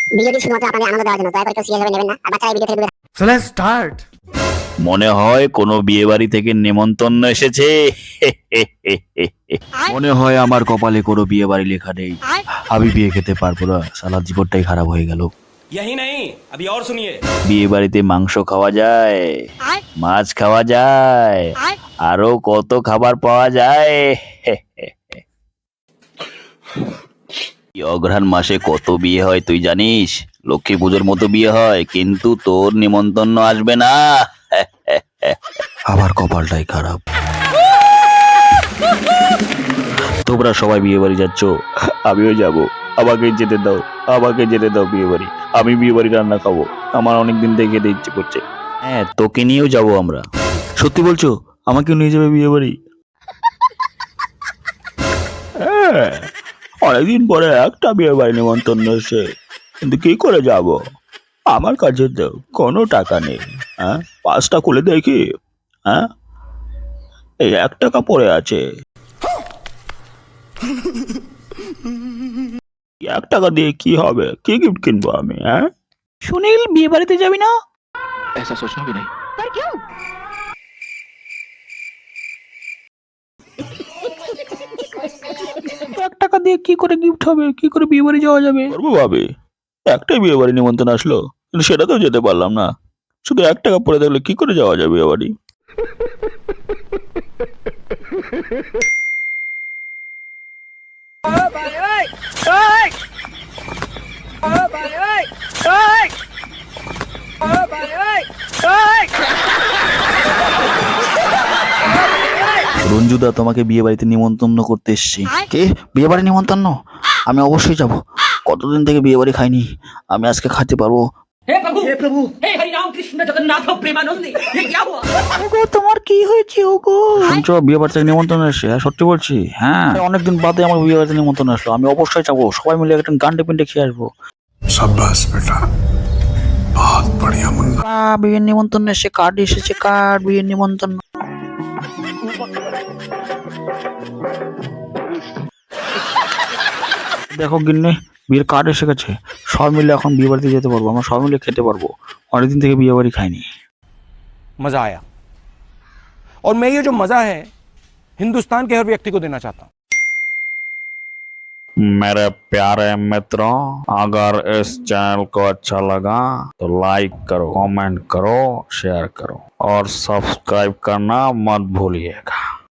ভিডিওটি শুধুমাত্র আপনাদের আনন্দ দেওয়ার জন্য, দয়া করে কেউ সিরিয়াস ভাবে নেবেন না। আর বাচ্চারা এই ভিডিও থেকে দূরে So let's start. মনে হয় কোনো বিয়ে বাড়ি থেকে নেমন্তন্ন এসেছে। মনে হয় আমার কপালে কোনো বিয়ে বাড়ি লেখা নেই। আমি বিয়ে খেতে পারবো না, সারা জীবনটাই খারাপ হয়ে গেল। यही नहीं, अभी और सुनिए। বিয়ে বাড়িতে মাংস খাওয়া যায়, মাছ খাওয়া যায়, আরো কত খাবার পাওয়া যায়। এই অঘ্রাণ মাসে কত বিয়ে হয় তুই জানিস? লক্ষ্মী পুজোর মতো বিয়ে হয়, কিন্তু তোর নিমন্ত্রণ আসবে না। আবার কপালটাই খারাপ। তোমরা সবাই বিয়ে বাড়ি যাচ্ছ, আমিও যাব। আমাকে যেতে দাও, আমাকে যেতে দাও বিয়ে বাড়ি। আমি বিয়ে বাড়ি রান্না খাবো, আমার অনেকদিন থেকে খেতে ইচ্ছে করছে। হ্যাঁ, তোকে নিয়েও যাবো আমরা। সত্যি বলছো? আমাকেও নিয়ে যাবে বিয়ে বাড়ি? হ্যাঁ, অনেকদিন পরে একটা বিয়ে বাড়ি নিমন্ত্রণ এসে, কিন্তু কি করে যাব? আমার কাছে তো কোনো টাকা নেই। হ্যাঁ, পাঁচটা খুলে দেখি। হ্যাঁ, এই 1 টাকা পড়ে আছে। 1 টাকা দিয়ে কি হবে? কি গিফট কিনবো আমি? হ্যাঁ, সুনীল বিয়ে বাড়িতে যাবি না? ऐसा सोचना भी नहीं। पर क्यों? 1 টাকা দিয়ে কি করে গিফট হবে? কি করে বিয়ে বাড়ি যাওয়া যাবে? করবো ভাবে, একটাই বিয়ে বাড়ি নিমন্ত্রণ আসলো, কিন্তু সেটাতেও যেতে পারলাম না। শুধু 1 টাকা পড়ে থাকলে কি করে যাওয়া যাবে বিয়ে বাড়ি? রঞ্জুদা তোমাকে বিয়ে বাড়িতে নিমন্ত্রণ করতে এসছি। কে? বিয়ে বাড়ি নিমন্ত্রণ? আমি অবশ্যই যাব। কতদিন থেকে বিয়ে বাড়ি খাইনি, আমি আজকে খাইতে পারবো। हे प्रभु हे हरि राम कृष्ण जगन्नाथ प्रेमानंदी, ये क्या हुआ? ওগো, তোমার কি হয়েছে? ওগো, শুনছো বিয়ে বাড়ি থেকে নিমন্ত্রণ এসে? সত্যি বলছি, হ্যাঁ, অনেকদিন বাদে আমার বিয়ে বাড়িতে নিমন্ত্রণ আসলো। আমি অবশ্যই যাবো, সবাই মিলে একটা গান্ডে পিন্ডে খেয়ে আসবো। शाबाश बेटा, बहुत बढ़िया मुन्ना। বিয়ের নিমন্ত্রণ এসে কার্ড এসেছে, কার্ড, বিয়ের নিমন্ত্রণ। দেখো গিন্নি, বিয়ের কার্ড এসে গেছে। সবাই মিলে এখন বিয়ে বাড়িতে যেতে পারবো, আমরা সবাই মিলে খেতে পারবো। অনেকদিন থেকে বিয়ে বাড়ি খাইনি। मजा आया, और मैं ये जो मजा है हिंदुस्तान के हर व्यक्ति को देना चाहता हूँ। मेरे प्यारे मित्रों, अगर इस चैनल को अच्छा लगा तो लाइक करो, कमेंट करो, शेयर करो और सब्सक्राइब करना मत भूलिएगा।